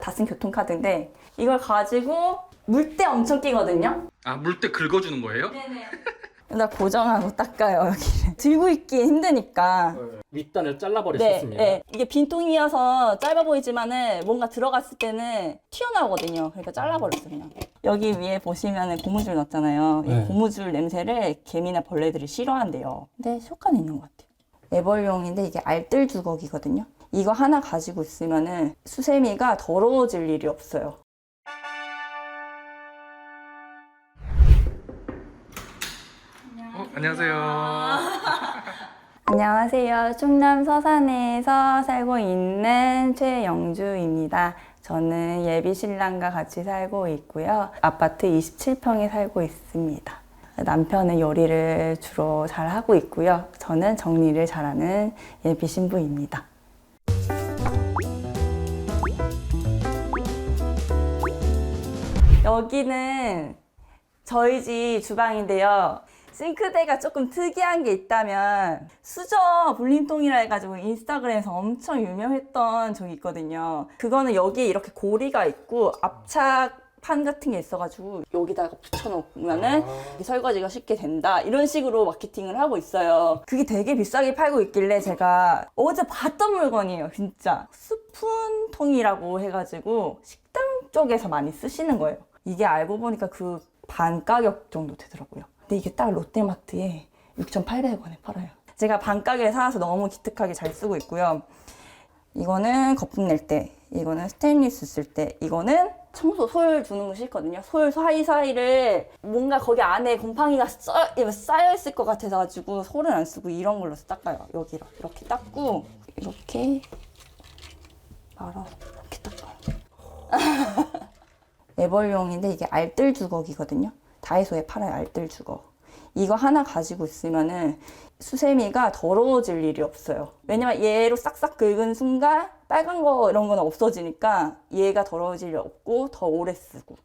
다 쓴 교통카드인데 이걸 가지고 물때 엄청 끼거든요. 아, 물때 긁어주는 거예요? 네네. 나 고정하고 닦아요 여기를. 들고 있기 힘드니까. 윗단을 네, 잘라버렸습니다. 네. 이게 빈통이어서 짧아 보이지만은 뭔가 들어갔을 때는 튀어나오거든요. 그러니까 잘라버렸어요 그냥. 여기 위에 보시면은 고무줄 넣었잖아요. 네. 이 고무줄 냄새를 개미나 벌레들이 싫어한대요. 근데 효과는 있는 것 같아요. 애벌용인데 이게 알뜰 주걱이거든요. 이거 하나 가지고 있으면은 수세미가 더러워질 일이 없어요. 안녕하세요. 안녕하세요. 충남 서산에서 살고 있는 최영주입니다. 저는 예비 신랑과 같이 살고 있고요. 아파트 27평에 살고 있습니다. 남편은 요리를 주로 잘 하고 있고요. 저는 정리를 잘하는 예비 신부입니다. 여기는 저희 집 주방인데요. 싱크대가 조금 특이한 게 있다면 수저 볼림통이라 해가지고 인스타그램에서 엄청 유명했던 적이 있거든요. 그거는 여기에 이렇게 고리가 있고 압착판 같은 게 있어가지고 여기다가 붙여놓으면은 설거지가 쉽게 된다 이런 식으로 마케팅을 하고 있어요. 그게 되게 비싸게 팔고 있길래 제가 어제 봤던 물건이에요. 진짜 스푼통이라고 해가지고 식당 쪽에서 많이 쓰시는 거예요. 이게 알고 보니까 그 반 가격 정도 되더라고요. 근데 이게 딱 롯데마트에 6,800원에 팔아요. 제가 반 가격에 사서 너무 기특하게 잘 쓰고 있고요. 이거는 거품 낼 때, 이거는 스테인리스 쓸 때, 이거는 청소 솔 두는 거 싫거든요. 솔 사이사이를 뭔가 거기 안에 곰팡이가 쌓여 있을 것 같아가지고 솔은 안 쓰고 이런 걸로 닦아요. 여기로 이렇게 닦고 이렇게 말아서 이렇게 닦아요. 애벌용인데 이게 알뜰 주걱이거든요. 다이소에 팔아요, 알뜰 주걱. 이거 하나 가지고 있으면은 수세미가 더러워질 일이 없어요. 왜냐면 얘로 싹싹 긁은 순간 빨간 거 이런 거는 없어지니까 얘가 더러워질 일 없고 더 오래 쓰고.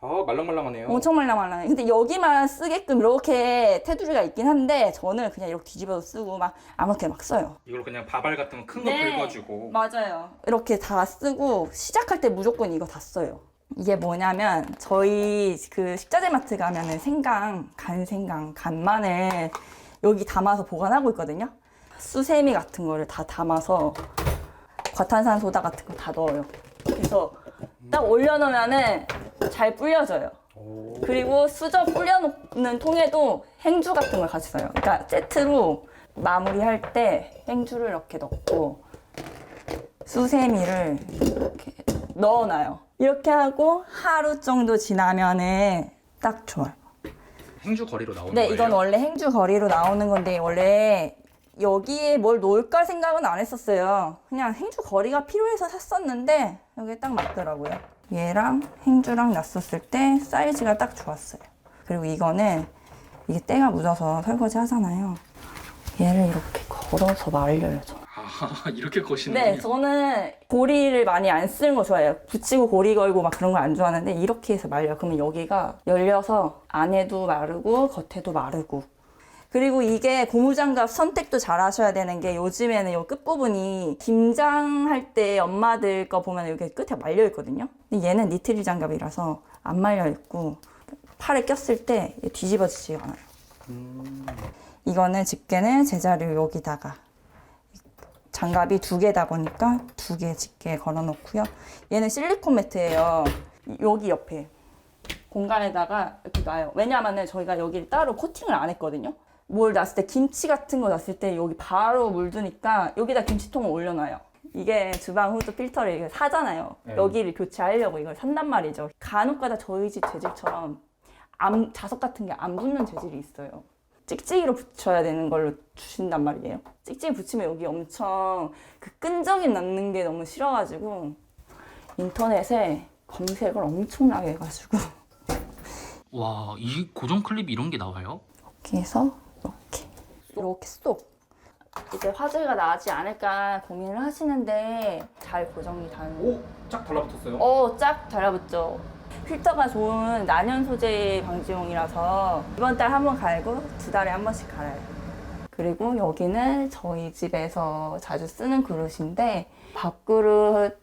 아, 말랑말랑하네요. 엄청 말랑말랑해. 근데 여기만 쓰게끔 이렇게 테두리가 있긴 한데 저는 그냥 이렇게 뒤집어서 쓰고 막 아무렇게나 막 써요. 이걸 그냥 밥알 같은 거 큰 거 네. 긁어주고. 맞아요. 이렇게 다 쓰고 시작할 때 무조건 이거 다 써요. 이게 뭐냐면 저희 그 식자재 마트 가면은 생강, 간생강, 간마늘 여기 담아서 보관하고 있거든요. 수세미 같은 거를 다 담아서 과탄산소다 같은 거 다 넣어요. 그래서 딱 올려놓으면은 잘 불려져요. 그리고 수저 불려놓는 통에도 행주 같은 걸 같이 써요. 그러니까 세트로 마무리할 때 행주를 이렇게 넣고 수세미를 이렇게 넣어놔요. 이렇게 하고 하루 정도 지나면은 딱 좋아요. 행주 거리로 나오는 네, 거예요? 이건 원래 행주 거리로 나오는 건데 원래 여기에 뭘 놓을까 생각은 안 했었어요. 그냥 행주 거리가 필요해서 샀었는데 여기에 딱 맞더라고요. 얘랑 행주랑 놨었을 때 사이즈가 딱 좋았어요. 그리고 이거는 이게 때가 묻어서 설거지 하잖아요. 얘를 이렇게 걸어서 말려요, 저는. 아, 이렇게 거시는군요. 네, 저는 고리를 많이 안 쓰는 거 좋아해요. 붙이고 고리 걸고 막 그런 걸 안 좋아하는데 이렇게 해서 말려요. 그러면 여기가 열려서 안에도 마르고 겉에도 마르고. 그리고 이게 고무장갑 선택도 잘 하셔야 되는 게 요즘에는 이 끝부분이 김장할 때 엄마들 거 보면 여기 끝에 말려 있거든요. 근데 얘는 니트릴 장갑이라서 안 말려 있고 팔에 꼈을 때 뒤집어지지가 않아요. 이거는 집게는 제자리 여기다가 장갑이 2개다 보니까 2개 집게 걸어 놓고요. 얘는 실리콘 매트예요. 여기 옆에 공간에다가 이렇게 놔요. 왜냐하면 저희가 여기를 따로 코팅을 안 했거든요. 뭘 놨을 때 김치 같은 거 놨을 때 여기 바로 물드니까 여기다 김치통을 올려놔요. 이게 주방 후드 필터를 이거 사잖아요. 여기를 교체하려고 이걸 산단 말이죠. 간혹가다 저희 집 재질처럼 자석 같은 게 안 붙는 재질이 있어요. 찍찍이로 붙여야 되는 걸로 주신단 말이에요. 찍찍이 붙이면 여기 엄청 그 끈적임 남는 게 너무 싫어가지고 인터넷에 검색을 엄청나게 해가지고 와, 이 고정 클립 이런 게 나와요? 이렇게 해서 이렇게 쏙 이제 화재가 나지 않을까 고민을 하시는데 잘 고정이 되는. 오, 쫙 달라붙었어요? 쫙 달라붙죠. 필터가 좋은 난연 소재 방지용이라서 이번 달 한 번 갈고 2달에 한 번씩 갈아요. 그리고 여기는 저희 집에서 자주 쓰는 그릇인데 밥그릇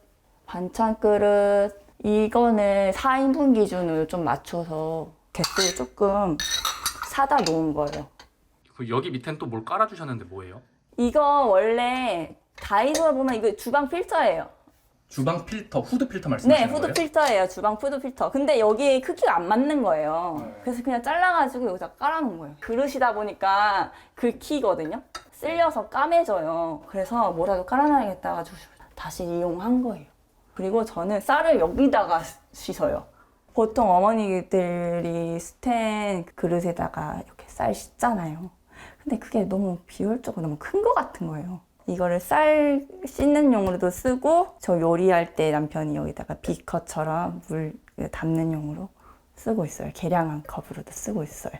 반찬 그릇 이거는 4인분 기준으로 좀 맞춰서 개수를 조금 사다 놓은 거예요. 그 여기 밑엔 또 뭘 깔아주셨는데 뭐예요? 이거 원래 다이소에 보면 이거 주방 필터예요. 주방 필터, 후드 필터 네, 말씀하시는 거예요? 후드 필터예요. 주방 후드 필터. 근데 여기 크기가 안 맞는 거예요. 네. 그래서 그냥 잘라가지고 여기다 깔아놓은 거예요. 그릇이다 보니까 긁히거든요. 쓸려서 까매져요. 그래서 뭐라도 깔아놔야겠다 가지고 다시 이용한 거예요. 그리고 저는 쌀을 여기다가 씻어요. 보통 어머니들이 스텐 그릇에다가 이렇게 쌀 씻잖아요. 근데 그게 너무 비효율적으로 너무 큰 것 같은 거예요. 이거를 쌀 씻는 용으로도 쓰고 저 요리할 때 남편이 여기다가 비커처럼 물 담는 용으로 쓰고 있어요. 계량한 컵으로도 쓰고 있어요.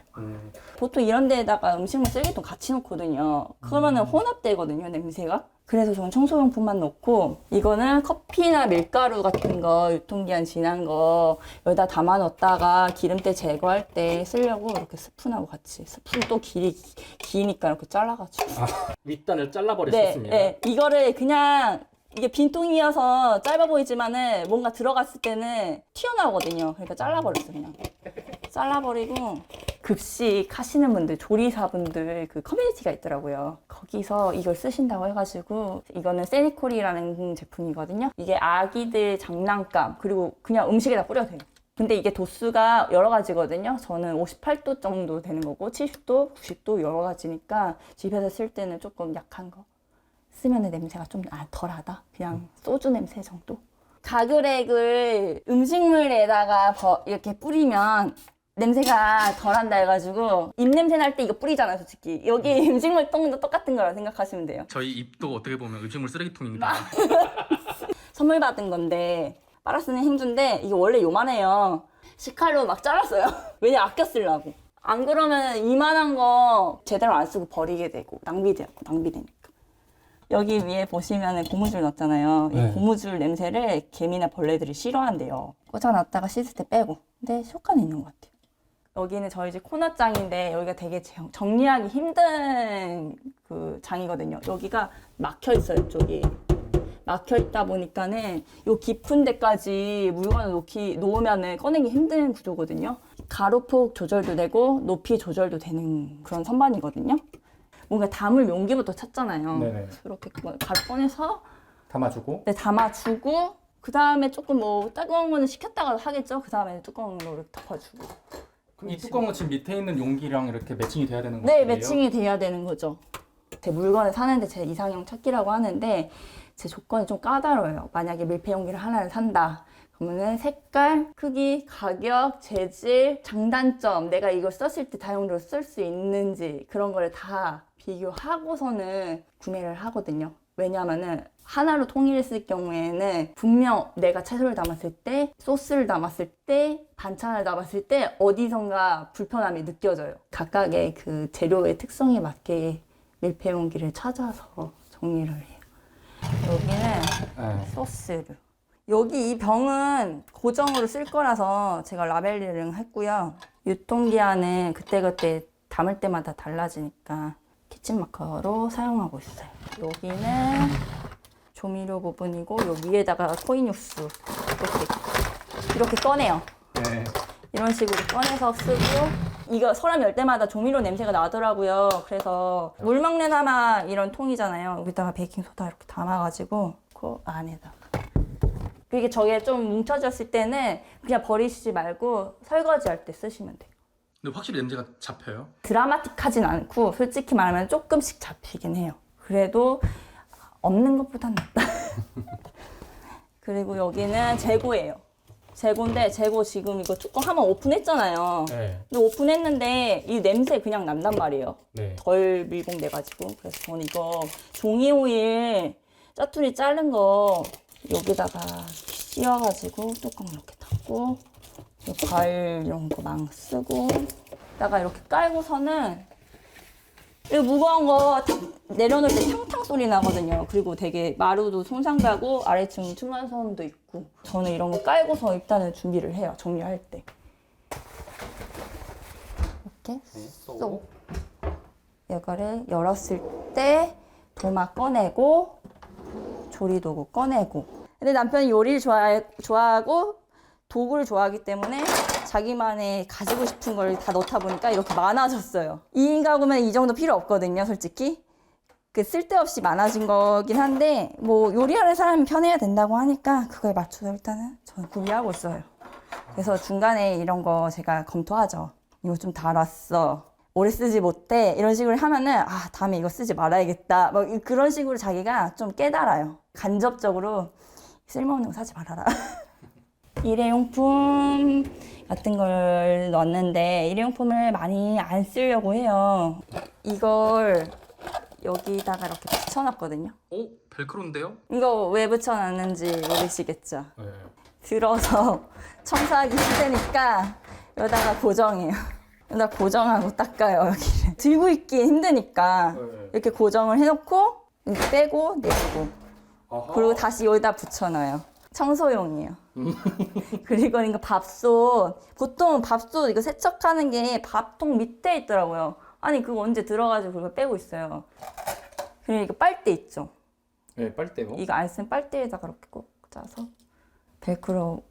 보통 이런 데에다가 음식물 쓰레기통 같이 놓거든요. 그러면은 혼합되거든요, 냄새가. 그래서 저는 청소용품만 넣고 이거는 커피나 밀가루 같은 거 유통기한 지난 거 여기다 담아 넣었다가 기름때 제거할 때 쓰려고 이렇게 스푼하고 같이 스푼 또 기니까 이렇게 잘라가지고 윗단을 네, 잘라버렸습니다. 네, 이거를 그냥 이게 빈통이어서 짧아 보이지만은 뭔가 들어갔을 때는 튀어나오거든요. 그러니까 잘라버렸어요, 그냥. 잘라버리고 급식 하시는 분들, 조리사분들 그 커뮤니티가 있더라고요. 거기서 이걸 쓰신다고 해가지고 이거는 세니콜이라는 제품이거든요. 이게 아기들 장난감 그리고 그냥 음식에다 뿌려도 돼요. 근데 이게 도수가 여러 가지거든요. 저는 58도 정도 되는 거고 70도, 90도 여러 가지니까 집에서 쓸 때는 조금 약한 거 쓰면 냄새가 좀 덜하다. 그냥 소주 냄새 정도. 가글액을 음식물에다가 이렇게 뿌리면 냄새가 덜한다 해가지고 입냄새 날 때 이거 뿌리잖아요, 솔직히. 여기 음식물 통도 똑같은 거라 생각하시면 돼요. 저희 입도 어떻게 보면 음식물 쓰레기통입니다. 선물 받은 건데 빨아 쓰는 행주인데 이게 원래 요만해요. 식칼로 막 잘랐어요. 왜냐 아껴 쓰려고. 안 그러면 이만한 거 제대로 안 쓰고 버리게 되고 낭비되니까. 여기 위에 보시면 고무줄 넣었잖아요. 네. 이 고무줄 냄새를 개미나 벌레들이 싫어한대요. 꽂아놨다가 씻을 때 빼고. 근데 효과는 있는 것 같아요. 여기는 저희 집 코너장인데 여기가 되게 정리하기 힘든 그 장이거든요. 여기가 막혀 있어요, 이쪽이. 막혀 있다 보니까는 요 깊은 데까지 물건을 놓으면은 꺼내기 힘든 구조거든요. 가로폭 조절도 되고 높이 조절도 되는 그런 선반이거든요. 뭔가 담을 용기부터 찾잖아요. 네네. 이렇게 가로 꺼내서 담아주고. 네, 담아주고 그 다음에 조금 뭐 따가운 거는 식혔다가 하겠죠. 그 다음에 뚜껑으로 이렇게 덮어주고. 그럼 이 뚜껑은 지금 밑에 있는 용기랑 이렇게 매칭이 돼야 되는 거예요? 네, 매칭이 돼야 되는 거죠. 제 물건을 사는데 제 이상형 찾기라고 하는데 제 조건이 좀 까다로워요. 만약에 밀폐 용기를 하나를 산다. 그러면은 색깔, 크기, 가격, 재질, 장단점, 내가 이걸 썼을 때 다용도로 쓸 수 있는지 그런 걸 다 비교하고서는 구매를 하거든요. 왜냐하면은 하나로 통일을 쓸 경우에는 분명 내가 채소를 담았을 때, 소스를 담았을 때, 반찬을 담았을 때 어디선가 불편함이 느껴져요. 각각의 그 재료의 특성에 맞게 밀폐 용기를 찾아서 정리를 해요. 여기는 네. 소스류. 여기 이 병은 고정으로 쓸 거라서 제가 라벨링을 했고요. 유통기한은 그때그때 담을 때마다 달라지니까 키친마커로 사용하고 있어요. 여기는 조미료 부분이고 요 위에다가 코인 육수 이렇게 꺼내요. 네. 이런 식으로 꺼내서 쓰고 이거 사람 열 때마다 조미료 냄새가 나더라고요. 그래서 물 먹는 하마 이런 통이잖아요. 여기다가 베이킹소다 이렇게 담아가지고 그 안에다가 이게 저게 좀 뭉쳐졌을 때는 그냥 버리시지 말고 설거지 할 때 쓰시면 돼요. 근데 확실히 냄새가 잡혀요. 드라마틱하진 않고 솔직히 말하면 조금씩 잡히긴 해요. 그래도 없는 것보단 낫다. 그리고 여기는 재고예요. 재고인데 재고 지금 이거 뚜껑 한번 오픈했잖아요. 네. 근데 오픈했는데 이 냄새 그냥 난단 말이에요. 네. 덜 밀봉돼가지고. 그래서 저는 이거 종이 호일 짜투리 자른 거 여기다가 씌워가지고 뚜껑 이렇게 닫고 과일 이런 거 망 쓰고 다가 이렇게 깔고서는 이 무거운 거 내려놓을 때 탕탕 소리 나거든요. 그리고 되게 마루도 손상 가고 아래층 층간소음도 있고 저는 이런 거 깔고서 일단은 준비를 해요. 정리할 때 이렇게 쏙 이거를 열었을 때 도마 꺼내고 조리도구 꺼내고 근데 남편이 요리를 좋아하고 도구를 좋아하기 때문에 자기만의 가지고 싶은 걸 다 넣다 보니까 이렇게 많아졌어요. 2인 가구면 이 정도 필요 없거든요, 솔직히. 그 쓸데없이 많아진 거긴 한데 뭐 요리하는 사람이 편해야 된다고 하니까 그거에 맞춰서 일단은 저는 구비하고 있어요. 그래서 중간에 이런 거 제가 검토하죠. 이거 좀 달았어. 오래 쓰지 못해. 이런 식으로 하면은 아, 다음에 이거 쓰지 말아야겠다. 뭐 그런 식으로 자기가 좀 깨달아요. 간접적으로 쓸모없는 거 사지 말아라. 일회용품 같은 걸 넣었는데 일회용품을 많이 안 쓰려고 해요. 이걸 여기다가 이렇게 붙여놨거든요. 오, 벨크로인데요? 이거 왜 붙여놨는지 모르시겠죠? 네. 들어서 청소하기 힘드니까 여기다가 고정해요. 여기다 고정하고 닦아요, 여기를. 들고 있기 힘드니까 네. 이렇게 고정을 해놓고 이렇게 빼고 내리고 아하. 그리고 다시 여기다 붙여놔요. 청소용이에요. 그리고 이거 밥솥. 보통 밥솥 이거 세척하는 게 밥통 밑에 있더라고요. 아니 그거 언제 들어가지고 그걸 빼고 있어요. 그리고 이거 빨대 있죠. 네, 빨대요. 이거 안 쓰면 빨대에다가 이렇게 꼭 짜서 벨크로로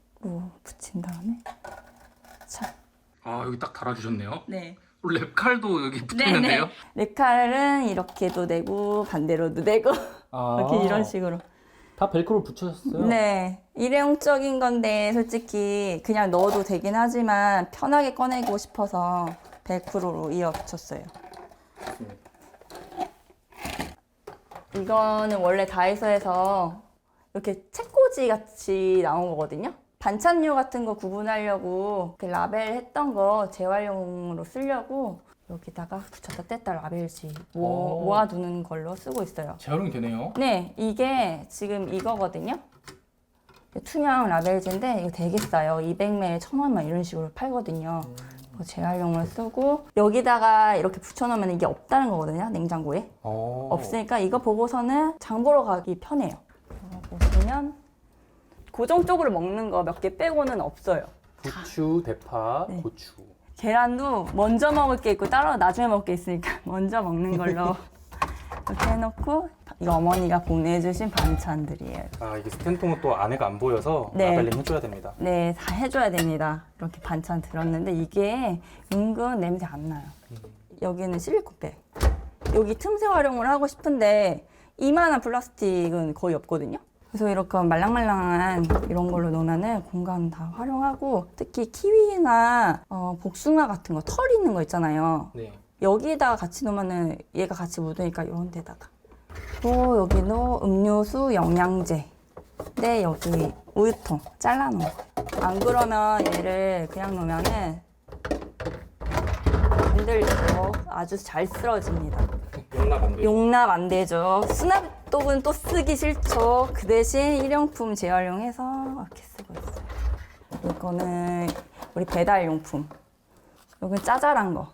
붙인 다음에 자. 아, 여기 딱 달아주셨네요. 네. 랩칼도 여기 붙어있는데요? 랩칼은 이렇게도 되고 반대로도 되고 아. 이렇게 이런 식으로. 다 벨크로 붙여졌어요? 네. 일회용적인 건데 솔직히 그냥 넣어도 되긴 하지만 편하게 꺼내고 싶어서 벨크로로 이어 붙였어요. 좋습니다. 이거는 원래 다이소에서 이렇게 책꽂이 같이 나온 거거든요. 반찬류 같은 거 구분하려고 이렇게 라벨 했던 거 재활용으로 쓰려고 여기다가 붙였다 뗐다 라벨지 오. 모아두는 걸로 쓰고 있어요. 재활용이 되네요. 네, 이게 지금 이거거든요. 투명 라벨지인데 이거 되게 싸요. 200ml 1,000원만 이런 식으로 팔거든요. 그거 재활용을 쓰고 여기다가 이렇게 붙여놓으면 이게 없다는 거거든요. 냉장고에. 없으니까 이거 보고서는 장 보러 가기 편해요. 이거 보시면 고정적으로 먹는 거 몇 개 빼고는 없어요. 부추, 대파, 네. 고추. 계란도 먼저 먹을 게 있고 따로 나중에 먹을 게 있으니까 먼저 먹는 걸로 이렇게 해놓고 이거 어머니가 보내주신 반찬들이에요. 아, 이게 스텐통은 또 안에가 안 보여서 네. 라벨링 해줘야 됩니다. 네, 다 해줘야 됩니다. 이렇게 반찬 들었는데 이게 은근 냄새 안 나요. 여기는 실리콘백. 여기 틈새 활용을 하고 싶은데 이만한 플라스틱은 거의 없거든요. 그래서 이렇게 말랑말랑한 이런 걸로 놓으면은 공간 다 활용하고 특히 키위나 복숭아 같은 거 털 있는 거 있잖아요. 네. 여기다가 같이 놓으면은 얘가 같이 묻으니까 이런 데다가 또 여기도 음료수 영양제 네 여기 우유통 잘라놓은 거. 안 그러면 얘를 그냥 놓으면은 흔들려서 아주 잘 쓰러집니다. 용납 안 돼요. 용납 안 되죠. 수납독은 또 쓰기 싫죠. 그 대신 일회용품 재활용해서 이렇게 쓰고 있어요. 이거는 우리 배달용품. 이건 짜잘한 거.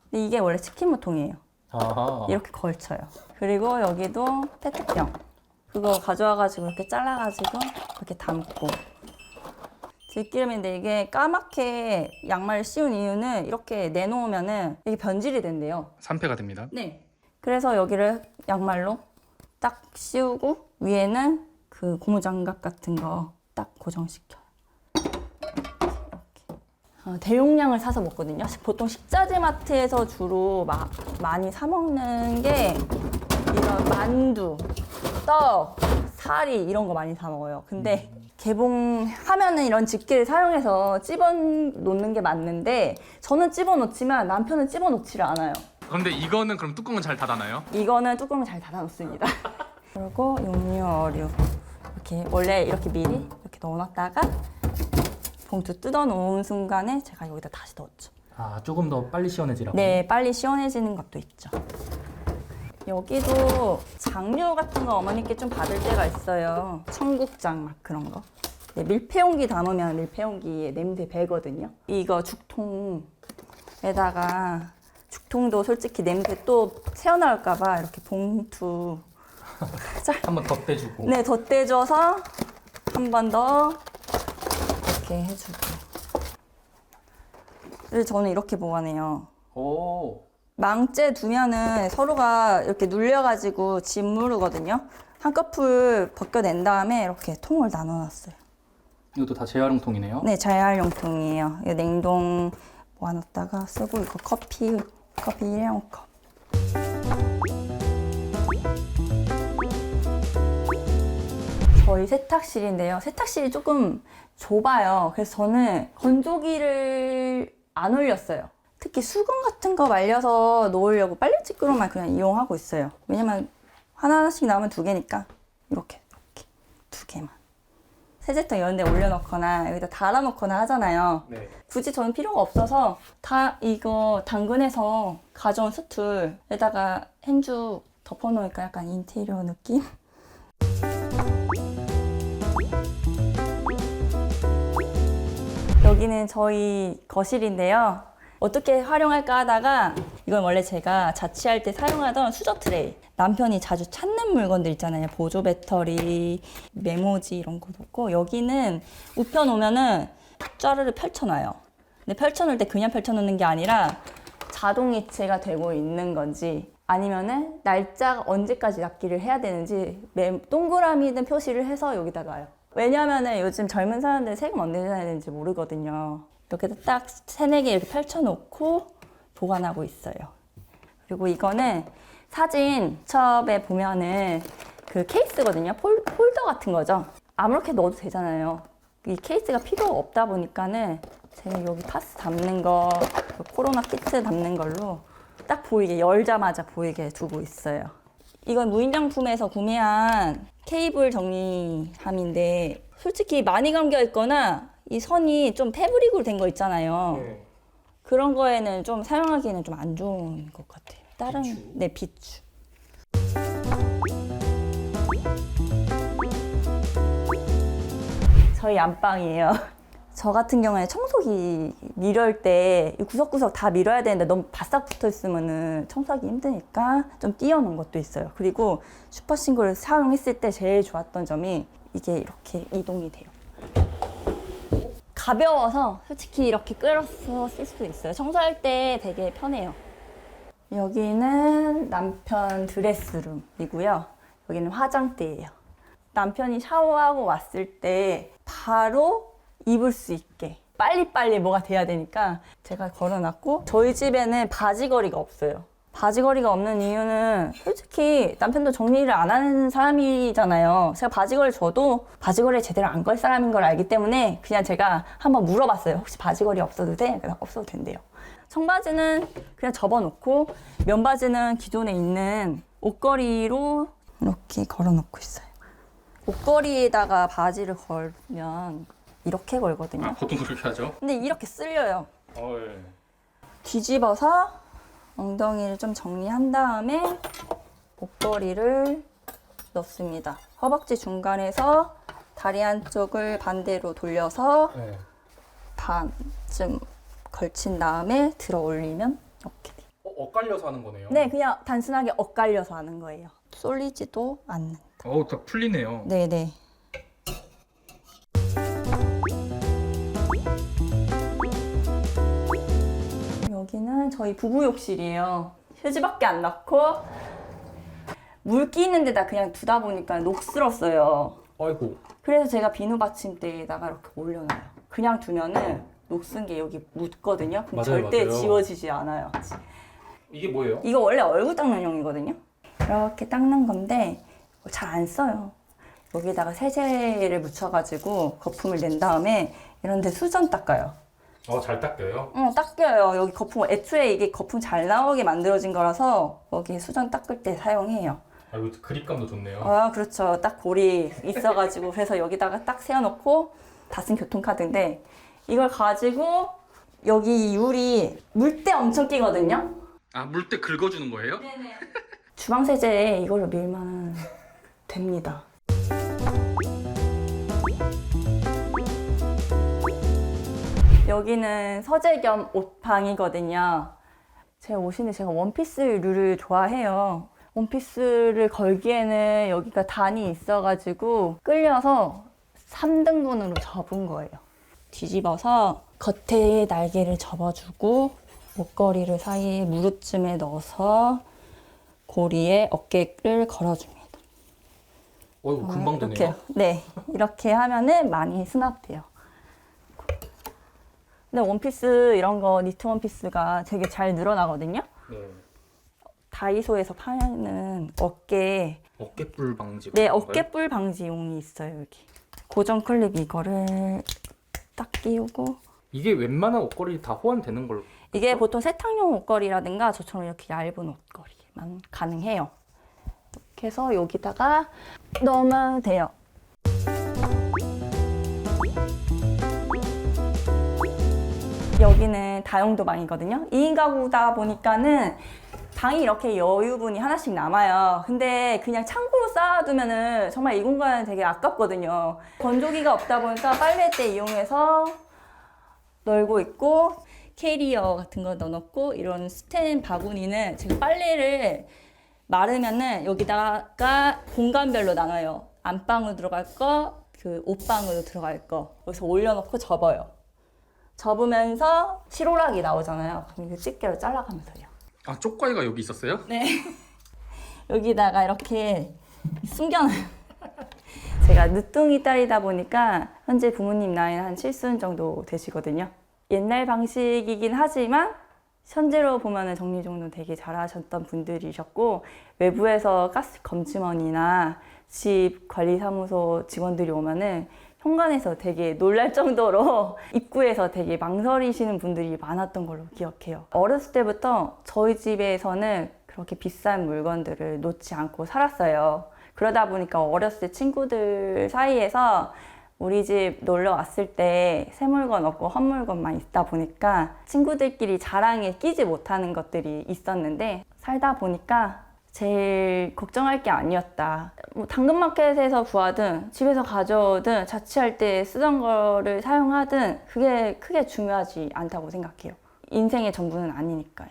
근데 이게 원래 치킨무통이에요. 아하. 이렇게 걸쳐요. 그리고 여기도 페트병. 그거 가져와가지고 이렇게 잘라가지고 이렇게 담고. 들기름인데 이게 까맣게 양말을 씌운 이유는 이렇게 내놓으면은 이게 변질이 된대요. 산패가 됩니다. 네. 그래서 여기를 양말로 딱 씌우고 위에는 그 고무장갑 같은 거 딱 고정시켜요. 이렇게. 대용량을 사서 먹거든요. 보통 식자재 마트에서 주로 많이 사 먹는 게 이런 만두, 떡, 사리 이런 거 많이 사 먹어요. 근데 개봉하면은 이런 집게를 사용해서 집어 놓는 게 맞는데 저는 집어 놓지만 남편은 집어 놓지를 않아요. 근데 이거는 그럼 뚜껑은 잘 닫아나요? 이거는 뚜껑을 잘 닫아 놓습니다. 그리고 육류, 어류 이렇게 원래 이렇게 미리 이렇게 넣어놨다가 봉투 뜯어 놓은 순간에 제가 여기다 다시 넣었죠. 아, 조금 더 빨리 시원해지라고? 네, 빨리 시원해지는 것도 있죠. 여기도 장류 같은 거 어머니께 좀 받을 때가 있어요. 청국장 막 그런 거. 네, 밀폐용기 담으면 밀폐용기에 냄새 배거든요. 이거 죽통에다가 죽통도 솔직히 냄새 또 새어나올까봐 이렇게 봉투 한번 덧대주고. 네, 덧대줘서 한 번 더 이렇게 해주고. 그래서 저는 이렇게 보관해요. 오. 망째 두면은 서로가 이렇게 눌려가지고 짓무르거든요. 한꺼풀 벗겨낸 다음에 이렇게 통을 나눠놨어요. 이것도 다 재활용통이네요. 네, 재활용통이에요. 이거 냉동 모아놨다가 쓰고 이거 커피 일회용 컵. 저희 세탁실인데요. 세탁실이 조금 좁아요. 그래서 저는 건조기를 안 올렸어요. 특히 수건 같은 거 말려서 놓으려고 빨래집게로만 그냥 이용하고 있어요. 왜냐면 하나씩 나오면 2개니까 이렇게 2개만. 세제통 이런 데 올려놓거나 여기다 달아놓거나 하잖아요. 네. 굳이 저는 필요가 없어서 다 이거 당근에서 가져온 스툴에다가 행주 덮어놓으니까 약간 인테리어 느낌? 여기는 저희 거실인데요. 어떻게 활용할까 하다가 이건 원래 제가 자취할 때 사용하던 수저 트레이. 남편이 자주 찾는 물건들 있잖아요. 보조 배터리, 메모지 이런 거 놓고 여기는 우펴놓으면은 짜르르 펼쳐놔요. 근데 펼쳐놓을 때 그냥 펼쳐놓는 게 아니라 자동이체가 되고 있는 건지 아니면은 날짜가 언제까지 납기를 해야 되는지 동그라미든 표시를 해서 여기다가요. 왜냐면은 요즘 젊은 사람들 세금 언제 내야 되는지 모르거든요. 이렇게 딱 3-4개 이렇게 펼쳐놓고 보관하고 있어요. 그리고 이거는 사진첩에 보면은 그 케이스거든요. 폴더 같은 거죠. 아무렇게 넣어도 되잖아요. 이 케이스가 필요 없다 보니까는 제가 여기 파스 담는 거, 코로나 키트 담는 걸로 딱 보이게, 열자마자 보이게 두고 있어요. 이건 무인정품에서 구매한 케이블 정리함인데 솔직히 많이 감겨 있거나 이 선이 좀 패브릭으로 된 거 있잖아요. 네. 그런 거에는 좀 사용하기에는 좀 안 좋은 것 같아요. 다른 비추? 네, 비추. 저희 안방이에요. 저 같은 경우에 청소기 밀을 때 구석구석 다 밀어야 되는데 너무 바싹 붙어 있으면은 청소하기 힘드니까 좀 띄워놓은 것도 있어요. 그리고 슈퍼싱글을 사용했을 때 제일 좋았던 점이 이게 이렇게 이동이 돼요. 가벼워서 솔직히 이렇게 끌어서 쓸 수도 있어요. 청소할 때 되게 편해요. 여기는 남편 드레스룸이고요. 여기는 화장대예요. 남편이 샤워하고 왔을 때 바로 입을 수 있게 빨리빨리 뭐가 돼야 되니까 제가 걸어놨고 저희 집에는 바지걸이가 없어요. 바지걸이가 없는 이유는 솔직히 남편도 정리를 안 하는 사람이잖아요. 제가 바지걸이 줘도 바지걸이에 제대로 안 걸 사람인 걸 알기 때문에 그냥 제가 한번 물어봤어요. 혹시 바지걸이 없어도 돼? 그래서 없어도 된대요. 청바지는 그냥 접어놓고 면바지는 기존에 있는 옷걸이로 이렇게 걸어놓고 있어요. 옷걸이에다가 바지를 걸면 이렇게 걸거든요. 보통 그렇게 하죠. 근데 이렇게 쓸려요. 예. 뒤집어서 엉덩이를 좀 정리한 다음에 옷걸이를 넣습니다. 허벅지 중간에서 다리 한쪽을 반대로 돌려서 네. 반쯤 걸친 다음에 들어 올리면 이렇게 돼요. 엇갈려서 하는 거네요. 네, 그냥 단순하게 엇갈려서 하는 거예요. 쏠리지도 않는다. 딱 풀리네요. 네네. 여기는 저희 부부 욕실이에요. 휴지밖에 안 넣고 물기 있는 데다 그냥 두다 보니까 녹슬었어요. 아이고. 그래서 제가 비누 받침대에다가 이렇게 올려놔요. 그냥 두면은 녹슨 게 여기 묻거든요. 그럼 맞아요, 절대 맞아요. 지워지지 않아요. 이게 뭐예요? 이거 원래 얼굴 닦는 용이거든요. 이렇게 닦는 건데 잘 안 써요. 여기다가 세제를 묻혀가지고 거품을 낸 다음에 이런 데 수전 닦아요. 잘 닦여요? 닦여요. 여기 거품, 애초에 이게 거품 잘 나오게 만들어진 거라서 여기 수전 닦을 때 사용해요. 이거 그립감도 좋네요. 그렇죠. 딱 골이 있어가지고 그래서 여기다가 딱 세워놓고 다 쓴 교통카드인데 이걸 가지고 여기 유리 물때 엄청 끼거든요. 물때 긁어주는 거예요? 네네. 주방 세제에 이걸로 밀면 됩니다. 여기는 서재 겸 옷방이거든요. 제가 옷인데 제가 원피스류를 좋아해요. 원피스를 걸기에는 여기가 단이 있어가지고 끌려서 3등분으로 접은 거예요. 뒤집어서 겉에 날개를 접어주고 목걸이를 사이에 무릎쯤에 넣어서 고리에 어깨를 걸어줍니다. 어이구 금방 되네요. 이렇게, 네, 이렇게 하면은 많이 수납돼요. 근데 원피스 이런 거 니트 원피스가 되게 잘 늘어나거든요. 네. 다이소에서 파는 어깨뿔 방지. 네, 그런 건가요? 어깨뿔 방지용이 있어요, 여기. 고정 클립 이거를 딱 끼우고. 이게 웬만한 옷걸이 다 호환되는 걸로. 이게 보통 세탁용 옷걸이라든가 저처럼 이렇게 얇은 옷걸이만 가능해요. 이렇게 해서 여기다가 넣으면 돼요. 여기는 다용도방이거든요. 2인 가구다 보니까는 방이 이렇게 여유분이 하나씩 남아요. 근데 그냥 창고로 쌓아두면은 정말 이 공간은 되게 아깝거든요. 건조기가 없다 보니까 빨래대 이용해서 널고 있고, 캐리어 같은 거 넣어놓고, 이런 스텐 바구니는 제가 빨래를 마르면은 여기다가 공간별로 나눠요. 안방으로 들어갈 거, 그 옷방으로 들어갈 거. 여기서 올려놓고 접어요. 접으면서 실오락이 나오잖아요. 그럼 이거 집게로 잘라가면서요. 아 쪽가위가 여기 있었어요? 네. 여기다가 이렇게 숨겨놔요. 제가 늦둥이 딸이다 보니까 현재 부모님 나이는 한 7순 정도 되시거든요. 옛날 방식이긴 하지만 현재로 보면 정리정돈 되게 잘하셨던 분들이셨고, 외부에서 가스 검침원이나 집 관리사무소 직원들이 오면은 현관에서 되게 놀랄 정도로 입구에서 되게 망설이시는 분들이 많았던 걸로 기억해요. 어렸을 때부터 저희 집에서는 그렇게 비싼 물건들을 놓지 않고 살았어요. 그러다 보니까 어렸을 때 친구들 사이에서 우리 집 놀러 왔을 때 새 물건 없고 헛 물건만 있다 보니까 친구들끼리 자랑에 끼지 못하는 것들이 있었는데, 살다 보니까 제일 걱정할 게 아니었다. 뭐 당근마켓에서 구하든 집에서 가져오든 자취할 때 쓰던 거를 사용하든 그게 크게 중요하지 않다고 생각해요. 인생의 전부는 아니니까요.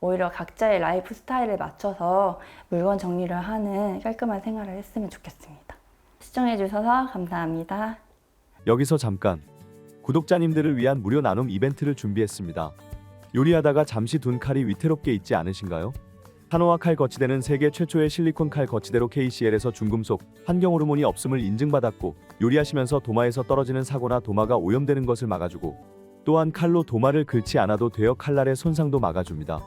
오히려 각자의 라이프 스타일에 맞춰서 물건 정리를 하는 깔끔한 생활을 했으면 좋겠습니다. 시청해주셔서 감사합니다. 여기서 잠깐 구독자님들을 위한 무료 나눔 이벤트를 준비했습니다. 요리하다가 잠시 둔 칼이 위태롭게 있지 않으신가요? 타노와 칼 거치대는 세계 최초의 실리콘 칼 거치대로 KCL에서 중금속, 환경 호르몬이 없음을 인증받았고, 요리하시면서 도마에서 떨어지는 사고나 도마가 오염되는 것을 막아주고, 또한 칼로 도마를 긁지 않아도 되어 칼날의 손상도 막아줍니다.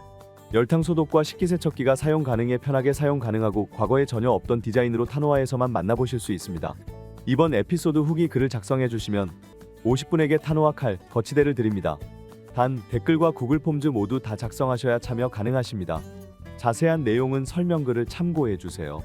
열탕 소독과 식기세척기가 사용 가능해 편하게 사용 가능하고, 과거에 전혀 없던 디자인으로 타노아에서만 만나보실 수 있습니다. 이번 에피소드 후기 글을 작성해 주시면 50분에게 타노아 칼 거치대를 드립니다. 단 댓글과 구글 폼즈 모두 다 작성하셔야 참여 가능하십니다. 자세한 내용은 설명글을 참고해 주세요.